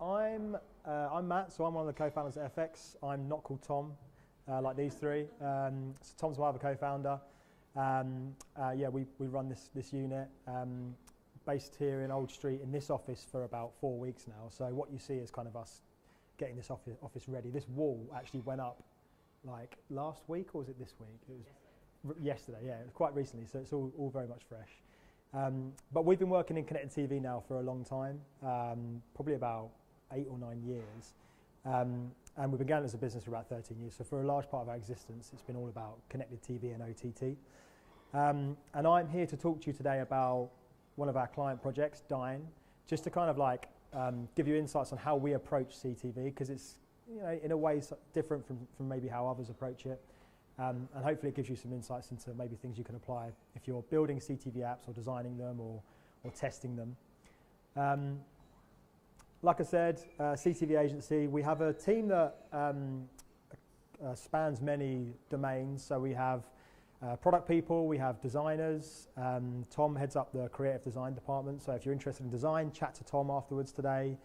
I'm Matt, so I'm one of the co-founders at FX. I'm not called Tom, like these three. So Tom's my other co-founder. Yeah, we run this unit based here in Old Street in this office for about 4 weeks now. So what you see is kind of us getting this office ready. This wall actually went up like last week, or was it this week? It was yesterday. Yeah, it was quite recently. So it's all very much fresh. But we've been working in connected TV now for a long time, probably about 8 or 9 years. And we began as a business for about 13 years. So for a large part of our existence, it's been all about connected TV and OTT. And I'm here to talk to you today about one of our client projects, Dyn, just to kind of like give you insights on how we approach CTV, because it's, you know, in a way different from maybe how others approach it. And hopefully it gives you some insights into maybe things you can apply if you're building CTV apps or designing them or testing them. Like I said, CTV agency, we have a team that spans many domains. So we have product people, we have designers. Tom heads up the creative design department. So if you're interested in design, chat to Tom afterwards today.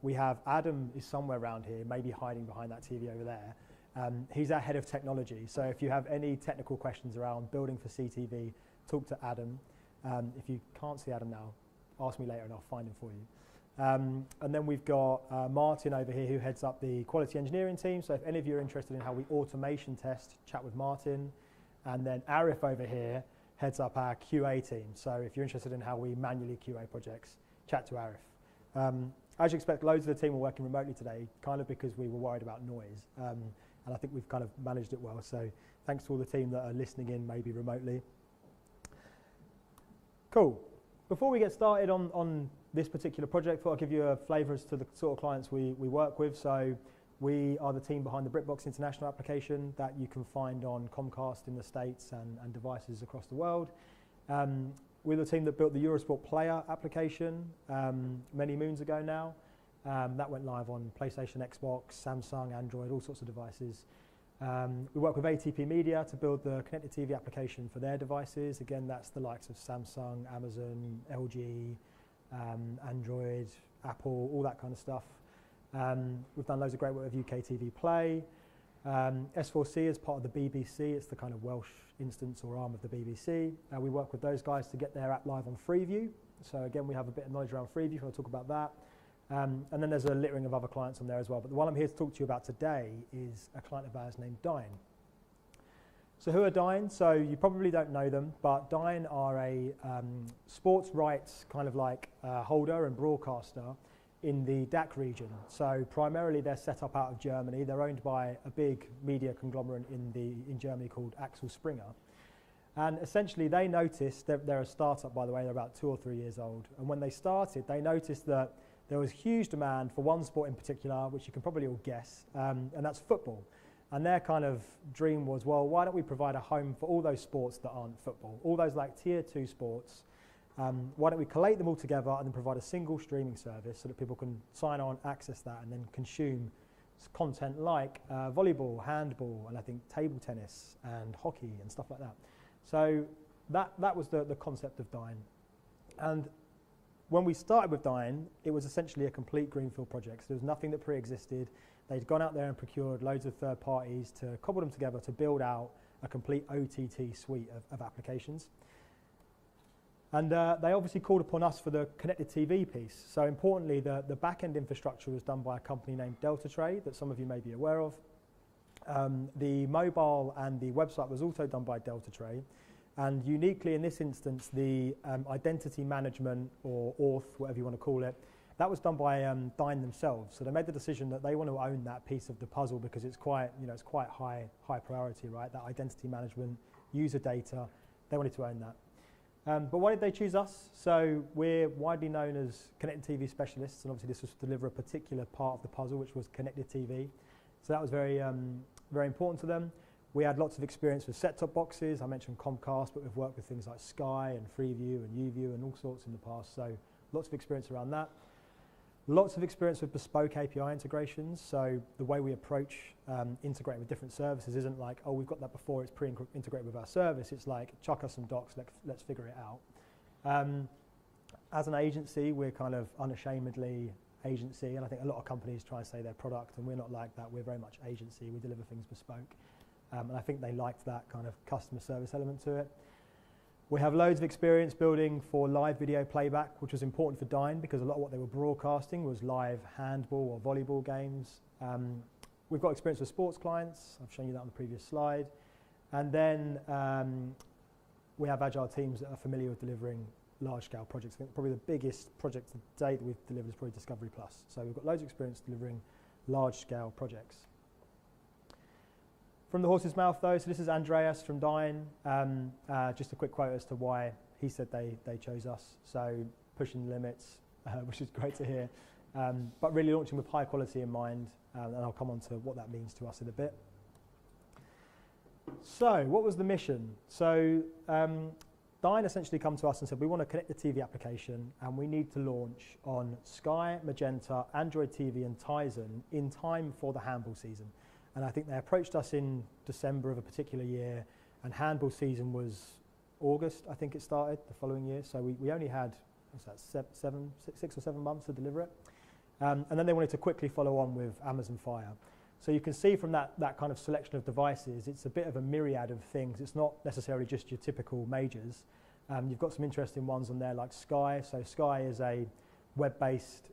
We have Adam is somewhere around here, maybe hiding behind that TV over there. He's our head of technology. So if you have any technical questions around building for CTV, talk to Adam. If you can't see Adam now, ask me later and I'll find him for you. And then we've got Martin over here who heads up the quality engineering team. So if any of you are interested in how we automation test, chat with Martin. And then Arif over here heads up our QA team. So if you're interested in how we manually QA projects, chat to Arif. As you expect, loads of the team are working remotely today, kind of because we were worried about noise. And I think we've kind of managed it well. So thanks to all the team that are listening in, maybe remotely. Cool. Before we get started on this particular project, I'll give you a flavour as to the sort of clients we work with. So we are the team behind the BritBox International application that you can find on Comcast in the States and devices across the world. We're the team that built the Eurosport Player application many moons ago now. That went live on PlayStation, Xbox, Samsung, Android, all sorts of devices. We work with Dyn Media to build the connected TV application for their devices. Again, that's the likes of Samsung, Amazon, LG, Android, Apple, all that kind of stuff. We've done loads of great work with UK TV Play. S4C is part of the BBC. It's the kind of Welsh instance or arm of the BBC. We work with those guys to get their app live on Freeview. So again, we have a bit of knowledge around Freeview. I'll talk about that. And then there's a littering of other clients on there as well. But the one I'm here to talk to you about today is a client of ours named Dyn. So who are Dyn? So you probably don't know them, but Dyn are a sports rights kind of like holder and broadcaster in the DACH region. So primarily they're set up out of Germany. They're owned by a big media conglomerate in Germany called Axel Springer. And essentially they noticed, they're a startup by the way, they're about 2 or 3 years old. And when they started, they noticed that there was huge demand for one sport in particular, which you can probably all guess, and that's football. And their kind of dream was, well, why don't we provide a home for all those sports that aren't football, all those like tier 2 sports. Why don't we collate them all together and then provide a single streaming service so that people can sign on, access that, and then consume content like volleyball, handball, and I think table tennis and hockey and stuff like that. So that was the concept of Dyn. And when we started with Dyn, it was essentially a complete greenfield project. So there was nothing that pre-existed. They'd gone out there and procured loads of third parties to cobble them together to build out a complete OTT suite of applications. And they obviously called upon us for the connected TV piece. So importantly, the back-end infrastructure was done by a company named Delta Trade that some of you may be aware of. The mobile and the website was also done by Delta Trade. And uniquely in this instance, the identity management or auth, whatever you want to call it, that was done by Dyn themselves. So they made the decision that they want to own that piece of the puzzle because it's quite, it's quite high priority, right? That identity management, user data, they wanted to own that. But why did they choose us? So we're widely known as connected TV specialists, and obviously this was to deliver a particular part of the puzzle, which was connected TV. So that was very, very important to them. We had lots of experience with set-top boxes. I mentioned Comcast, but we've worked with things like Sky and Freeview and YouView and all sorts in the past. So lots of experience around that. Lots of experience with bespoke API integrations. So the way we approach integrating with different services isn't like, oh, we've got that before, it's pre-integrated with our service. It's like, chuck us some docs, let's figure it out. As an agency, we're kind of unashamedly agency, and I think a lot of companies try and say they're product, and we're not like that. We're very much agency. We deliver things bespoke, and I think they liked that kind of customer service element to it. We have loads of experience building for live video playback, which was important for Dyn because a lot of what they were broadcasting was live handball or volleyball games. We've got experience with sports clients. I've shown you that on the previous slide. And then we have agile teams that are familiar with delivering large-scale projects. I think probably the biggest project to date that we've delivered is probably Discovery Plus. So we've got loads of experience delivering large-scale projects. From the horse's mouth, though, so this is Andreas from Dyn. Just a quick quote as to why he said they chose us. So pushing the limits, which is great to hear, but really launching with high quality in mind, and I'll come on to what that means to us in a bit. So what was the mission? So Dyn essentially come to us and said, we want to connect the TV application and we need to launch on Sky, Magenta, Android TV and Tizen in time for the handball season. And I think they approached us in December of a particular year, and handball season was August, I think it started, the following year. So we only had, what's that, 6 or 7 months to deliver it. And then they wanted to quickly follow on with Amazon Fire. So you can see from that kind of selection of devices, it's a bit of a myriad of things. It's not necessarily just your typical majors. You've got some interesting ones on there like Sky. So Sky is a web-based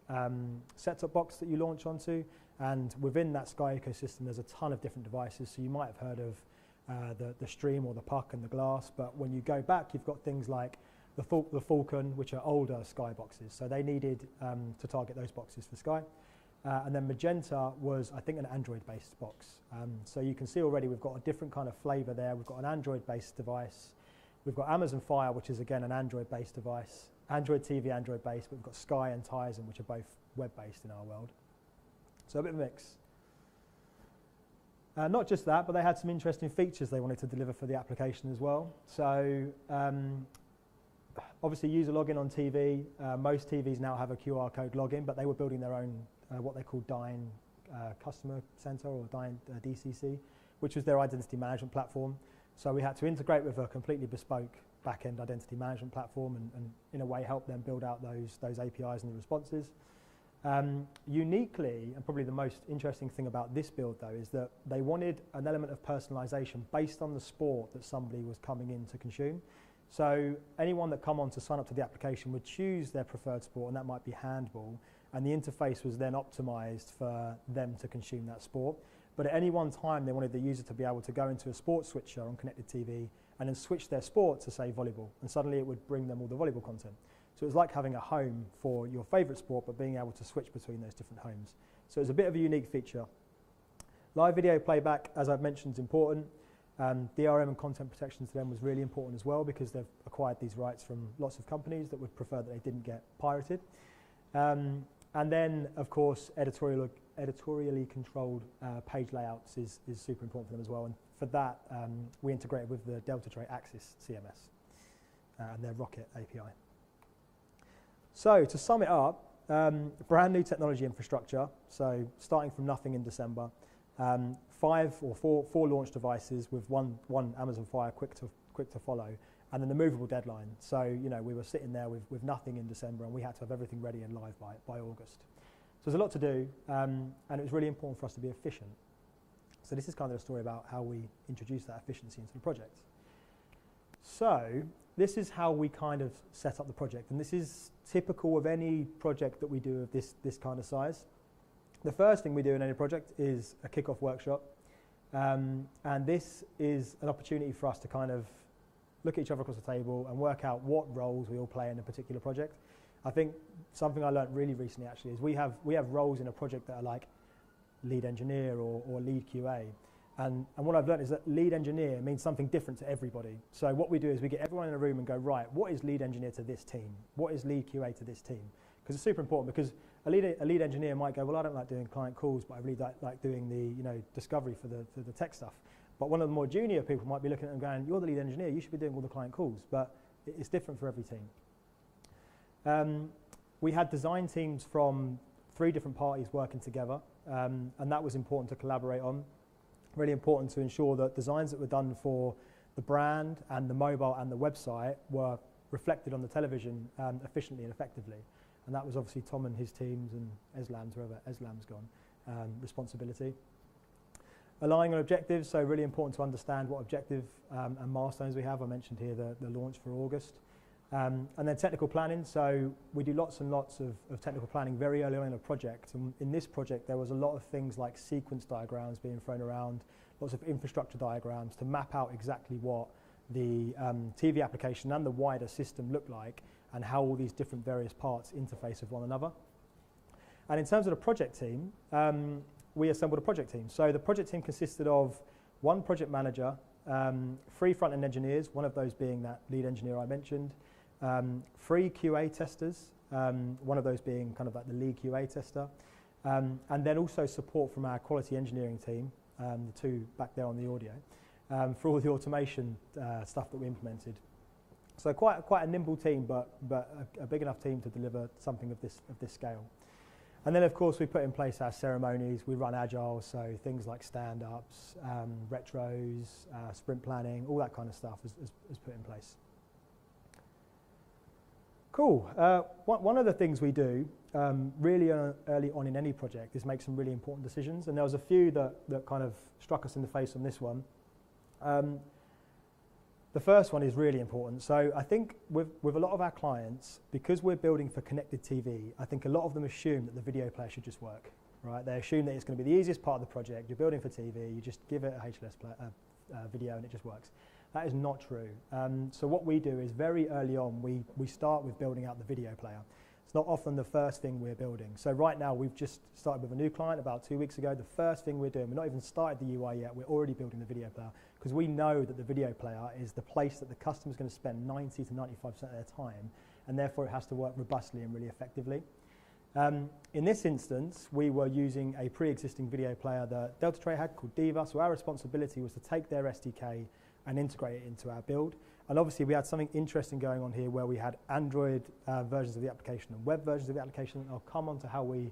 set-top box that you launch onto. And within that Sky ecosystem, there's a ton of different devices. So you might have heard of the Stream or the Puck and the Glass. But when you go back, you've got things like the Falcon, which are older Sky boxes. So they needed to target those boxes for Sky. And then Magenta was, I think, an Android-based box. So you can see already we've got a different kind of flavor there. We've got an Android-based device. We've got Amazon Fire, which is, again, an Android-based device. Android TV, Android-based. But we've got Sky and Tizen, which are both web-based in our world. So a bit of a mix. Not just that, but they had some interesting features they wanted to deliver for the application as well. So obviously user login on TV. Most TVs now have a QR code login, but they were building their own, what they call Dyn Customer Center or Dyn DCC, which was their identity management platform. So we had to integrate with a completely bespoke back-end identity management platform and in a way help them build out those APIs and the responses. Uniquely, and probably the most interesting thing about this build though, is that they wanted an element of personalization based on the sport that somebody was coming in to consume. So anyone that come on to sign up to the application would choose their preferred sport, and that might be handball, and the interface was then optimized for them to consume that sport. But at any one time, they wanted the user to be able to go into a sports switcher on connected TV and then switch their sport to, say, volleyball, and suddenly it would bring them all the volleyball content. So it was like having a home for your favorite sport, but being able to switch between those different homes. So it's a bit of a unique feature. Live video playback, as I've mentioned, is important. DRM and content protection to them was really important as well because they've acquired these rights from lots of companies that would prefer that they didn't get pirated. And then, of course, editorially controlled page layouts is super important for them as well. And for that, we integrated with the Delta Tray Axis CMS and their Rocket API. So to sum it up, brand new technology infrastructure. So starting from nothing in December, 4 launch devices with one Amazon Fire quick to follow, and then the movable deadline. So we were sitting there with nothing in December, and we had to have everything ready and live by August. So there's a lot to do, and it was really important for us to be efficient. So this is kind of the story about how we introduced that efficiency into the project. So this is how we kind of set up the project, and this is typical of any project that we do of this kind of size. The first thing we do in any project is a kick-off workshop, and this is an opportunity for us to kind of look at each other across the table and work out what roles we all play in a particular project. I think something I learned really recently actually is we have roles in a project that are like lead engineer or lead QA. And what I've learned is that lead engineer means something different to everybody. So what we do is we get everyone in a room and go, right, what is lead engineer to this team? What is lead QA to this team? Because it's super important, because a lead engineer might go, well, I don't like doing client calls, but I really like doing the discovery for the tech stuff. But one of the more junior people might be looking at them going, you're the lead engineer, you should be doing all the client calls. But it's different for every team. We had design teams from 3 different parties working together, and that was important to collaborate on. Really important to ensure that designs that were done for the brand and the mobile and the website were reflected on the television efficiently and effectively. and that was obviously Tom and his teams and Eslam's, wherever Eslam's gone, responsibility. Aligning on objectives, so really important to understand what objective and milestones we have. I mentioned here the launch for August. And then technical planning, so we do lots and lots of technical planning very early on in a project. And in this project, there was a lot of things like sequence diagrams being thrown around, lots of infrastructure diagrams to map out exactly what the TV application and the wider system look like and how all these different various parts interface with one another. And in terms of the project team, we assembled a project team. So the project team consisted of one project manager, 3 front-end engineers, one of those being that lead engineer I mentioned, 3 QA testers, one of those being kind of like the lead QA tester, and then also support from our quality engineering team, the 2 back there on the audio, for all the automation stuff that we implemented. So quite a nimble team, but a big enough team to deliver something of this scale. And then, of course, we put in place our ceremonies. We run agile, so things like stand-ups, retros, sprint planning, all that kind of stuff is put in place. Cool. One of the things we do really early on in any project is make some really important decisions, and there was a few that kind of struck us in the face on this one. The first one is really important. So I think with a lot of our clients, because we're building for connected TV, I think a lot of them assume that the video player should just work, right? They assume that it's going to be the easiest part of the project. You're building for TV, you just give it a HLS video and it just works. That is not true. So what we do is very early on, we start with building out the video player. It's not often the first thing we're building. So right now, we've just started with a new client about 2 weeks ago. The first thing we're doing, we're not even started the UI yet, we're already building the video player, because we know that the video player is the place that the customer's going to spend 90 to 95% of their time, and therefore it has to work robustly and really effectively. In this instance, we were using a pre-existing video player that Delta Tray had called Diva, so our responsibility was to take their SDK and integrate it into our build. And obviously we had something interesting going on here where we had Android versions of the application and web versions of the application. I'll come on to how we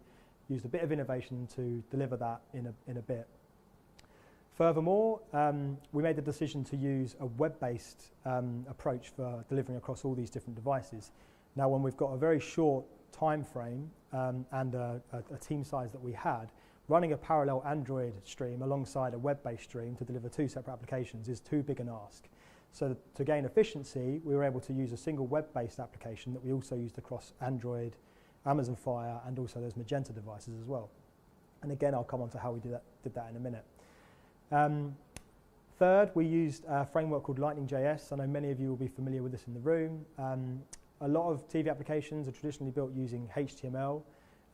used a bit of innovation to deliver that in a bit. Furthermore, we made the decision to use a web-based approach for delivering across all these different devices. Now, when we've got a very short time frame and a team size that we had, running a parallel Android stream alongside a web-based stream to deliver 2 separate applications is too big an ask. So to gain efficiency, we were able to use a single web-based application that we also used across Android, Amazon Fire, and also those Magenta devices as well. And again, I'll come on to how we did that in a minute. Third, we used a framework called Lightning.js. I know many of you will be familiar with this in the room. A lot of TV applications are traditionally built using HTML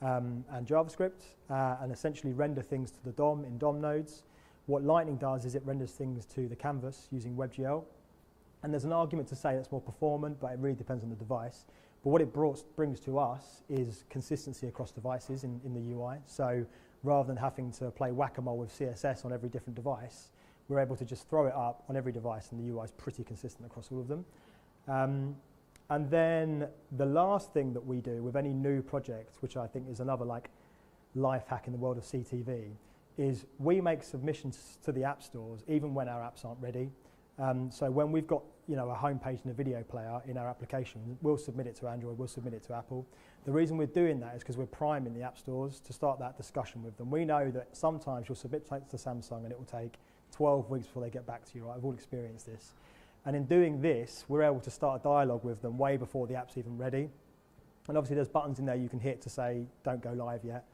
and JavaScript and essentially render things to the DOM in DOM nodes. What Lightning does is it renders things to the canvas using WebGL. And there's an argument to say that's more performant, but it really depends on the device. But what it brings to us is consistency across devices in the UI. So rather than having to play whack-a-mole with CSS on every different device, we're able to just throw it up on every device, and the UI is pretty consistent across all of them. And then the last thing that we do with any new project, which I think is another like life hack in the world of CTV, is we make submissions to the app stores even when our apps aren't ready. So when we've got a homepage and a video player in our application, we'll submit it to Android, we'll submit it to Apple. The reason we're doing that is because we're priming the app stores to start that discussion with them. We know that sometimes you'll submit to Samsung and it will take 12 weeks before they get back to you, right? I've all experienced this. And in doing this, we're able to start a dialogue with them way before the app's even ready. And obviously there's buttons in there you can hit to say, don't go live yet.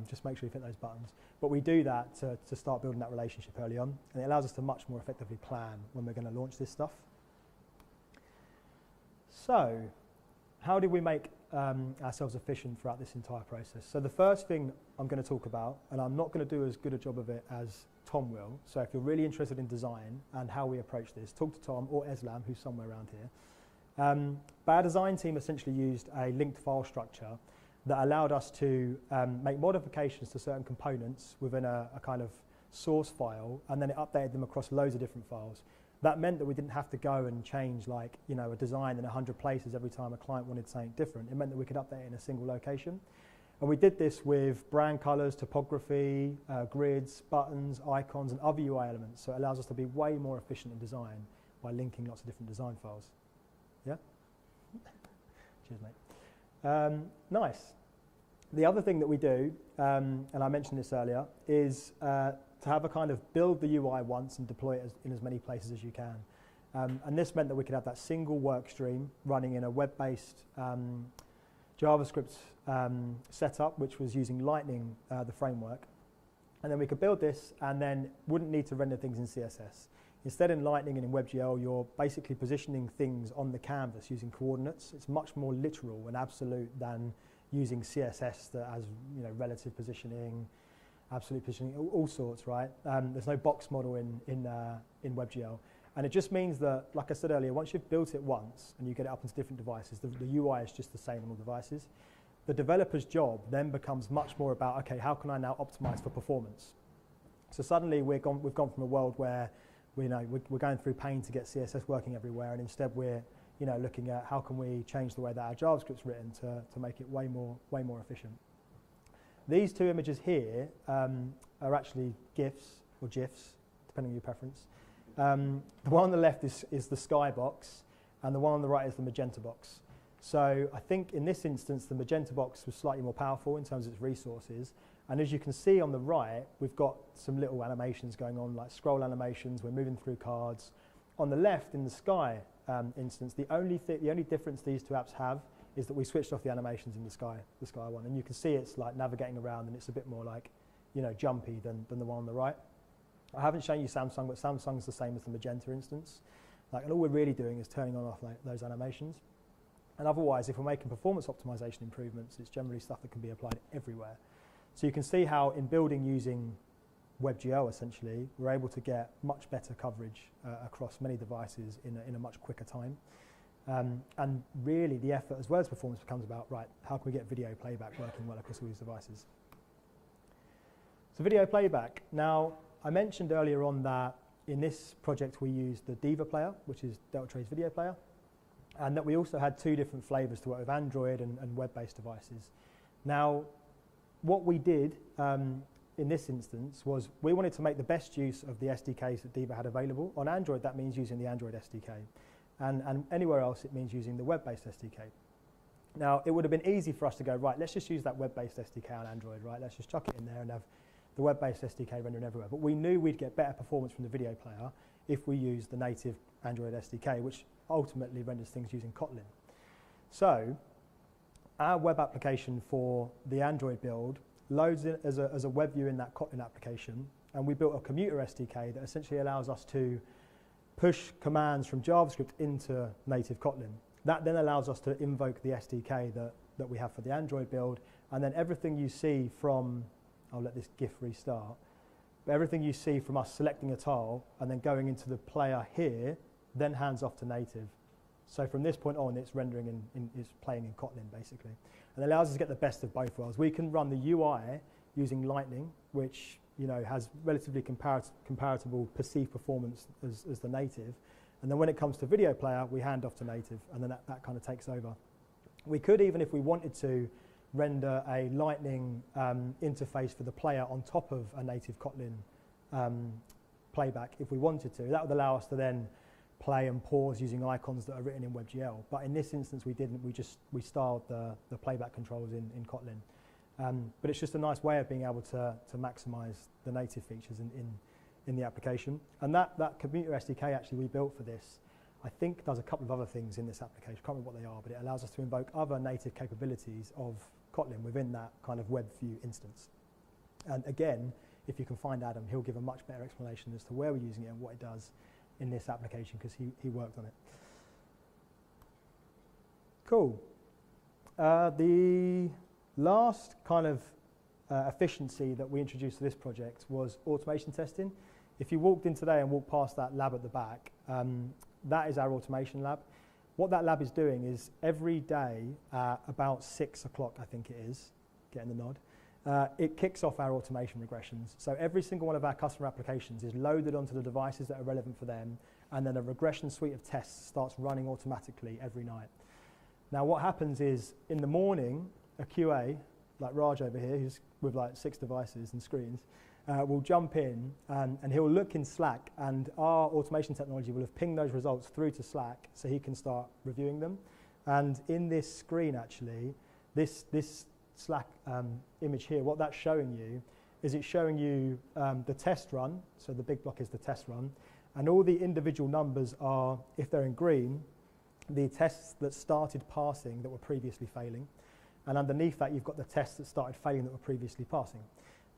Just make sure you hit those buttons. But we do that to start building that relationship early on, and it allows us to much more effectively plan when we're going to launch this stuff. So, how did we make ourselves efficient throughout this entire process? So the first thing I'm going to talk about, and I'm not going to do as good a job of it as Tom will, so if you're really interested in design and how we approach this, talk to Tom or Eslam, who's somewhere around here. But our design team essentially used a linked file structure that allowed us to make modifications to certain components within a kind of source file, and then it updated them across loads of different files. That meant that we didn't have to go and change a design in 100 places every time a client wanted something different. It meant that we could update it in a single location. And we did this with brand colors, topography, grids, buttons, icons, and other UI elements. So it allows us to be way more efficient in design by linking lots of different design files. Yeah? Cheers, mate. Nice. The other thing that we do, and I mentioned this earlier, is to have a kind of build the UI once and deploy it in as many places as you can. And this meant that we could have that single work stream running in a web-based JavaScript setup, which was using Lightning, the framework. And then we could build this and then wouldn't need to render things in CSS. Instead, in Lightning and in WebGL, you're basically positioning things on the canvas using coordinates. It's much more literal and absolute than using CSS that has, you know, relative positioning, absolute positioning, all sorts, right? There's no box model in WebGL. And it just means that, like I said earlier, once you've built it once and you get it up into different devices, the UI is just the same on all devices. The developer's job then becomes much more about, okay, how can I now optimize for performance? So suddenly we've gone from a world where we're going through pain to get CSS working everywhere, and instead we're looking at how can we change the way that our JavaScript's written to make it way more efficient. These two images here are actually GIFs or GIFs, depending on your preference. The one on the left is the sky box, and the one on the right is the magenta box. So I think in this instance, the magenta box was slightly more powerful in terms of its resources. And as you can see on the right, we've got some little animations going on, like scroll animations. We're moving through cards. On the left, in the sky instance, the only difference these two apps have is that we switched off the animations in the sky one. And you can see it's like navigating around, and it's a bit more like, jumpy than the one on the right. I haven't shown you Samsung, but Samsung's the same as the magenta instance. And all we're really doing is turning on and off those animations. And otherwise, if we're making performance optimization improvements, it's generally stuff that can be applied everywhere. So you can see how in building using WebGL, essentially, we're able to get much better coverage across many devices in a much quicker time. And really, the effort, as well as performance, becomes about, right, how can we get video playback working well across all these devices? So video playback. Now, I mentioned earlier on that in this project we used the Diva player, which is Deltra's video player, and that we also had two different flavors to work with, Android and web-based devices. Now, what we did in this instance was we wanted to make the best use of the SDKs that Diva had available. On Android, that means using the Android SDK. And anywhere else, it means using the web-based SDK. Now, it would have been easy for us to go, right, let's just use that web-based SDK on Android, right? Let's just chuck it in there and have the web-based SDK rendering everywhere. But we knew we'd get better performance from the video player if we used the native Android SDK, which ultimately renders things using Kotlin. So our web application for the Android build loads it as a web view in that Kotlin application, and we built a commuter SDK that essentially allows us to push commands from JavaScript into native Kotlin. That then allows us to invoke the SDK that we have for the Android build, and then everything you see from, I'll let this GIF restart, but everything you see from us selecting a tile and then going into the player here then hands off to native. So from this point on, it's rendering it's playing in Kotlin, basically. And it allows us to get the best of both worlds. We can run the UI using Lightning, which has relatively comparable perceived performance as the native. And then when it comes to video player, we hand off to native, and then that kind of takes over. We could, even if we wanted to, render a Lightning interface for the player on top of a native Kotlin playback if we wanted to. That would allow us to then play and pause using icons that are written in WebGL. But in this instance, we didn't. We styled the playback controls in Kotlin. But it's just a nice way of being able to maximize the native features in the application. And that commuter SDK actually we built for this, I think does a couple of other things in this application. I can't remember what they are, but it allows us to invoke other native capabilities of Kotlin within that kind of web view instance. And again, if you can find Adam, he'll give a much better explanation as to where we're using it and what it does in this application, because he worked on it. Cool. The last kind of efficiency that we introduced to this project was automation testing. If you walked in today and walked past that lab at the back, that is our automation lab. What that lab is doing is every day about 6 o'clock, I think it is, getting the nod, it kicks off our automation regressions. So every single one of our customer applications is loaded onto the devices that are relevant for them, and then a regression suite of tests starts running automatically every night. Now what happens is, in the morning, a QA, like Raj over here, who's with like 6 devices and screens, will jump in and he'll look in Slack, and our automation technology will have pinged those results through to Slack so he can start reviewing them. And in this screen, actually, This Slack image here, what that's showing you is it's showing you the test run, so the big block is the test run, and all the individual numbers are, if they're in green, the tests that started passing that were previously failing, and underneath that you've got the tests that started failing that were previously passing.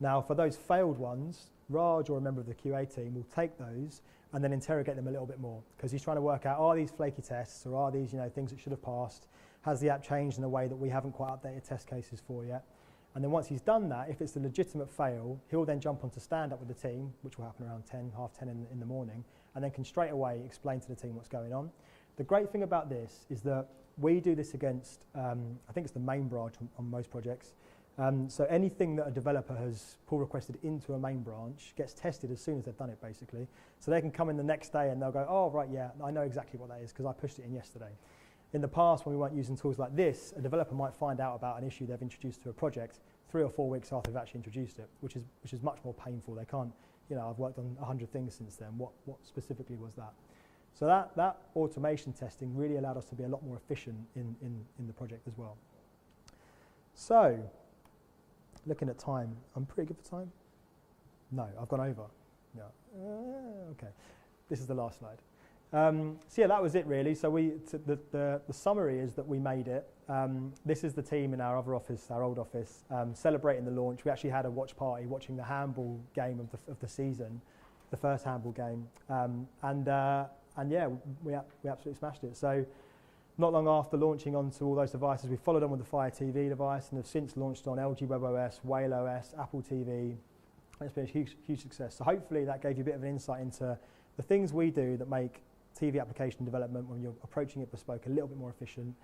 Now for those failed ones, Raj or a member of the QA team will take those and then interrogate them a little bit more, because he's trying to work out, are these flaky tests, or are these things that should have passed? Has the app changed in a way that we haven't quite updated test cases for yet? And then once he's done that, if it's a legitimate fail, he'll then jump on to stand up with the team, which will happen around 10, half 10 in the morning, and then can straight away explain to the team what's going on. The great thing about this is that we do this against, I think it's the main branch on most projects. So anything that a developer has pull requested into a main branch gets tested as soon as they've done it, basically. So they can come in the next day and they'll go, oh, right, yeah, I know exactly what that is because I pushed it in yesterday. In the past, when we weren't using tools like this, a developer might find out about an issue they've introduced to a project 3 or 4 weeks after they've actually introduced it, which is much more painful. They can't, I've worked on 100 things since then. What specifically was that? So that automation testing really allowed us to be a lot more efficient in the project as well. So, looking at time, I'm pretty good for time? No, I've gone over. Yeah. Okay, this is the last slide. So yeah, that was it really. So the summary is that we made it. This is the team in our other office, our old office, celebrating the launch. We actually had a watch party watching the handball game of the season, the first handball game, and yeah, we absolutely smashed it. So not long after launching onto all those devices, we followed on with the Fire TV device and have since launched on LG WebOS, Whale OS, Apple TV. It's been a huge success. So hopefully that gave you a bit of an insight into the things we do that make TV application development, when you're approaching it bespoke, a little bit more efficient.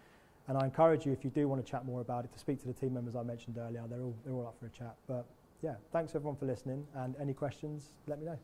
And I encourage you, if you do want to chat more about it, to speak to the team members I mentioned earlier. They're all up for a chat. But yeah, thanks everyone for listening, and any questions, let me know.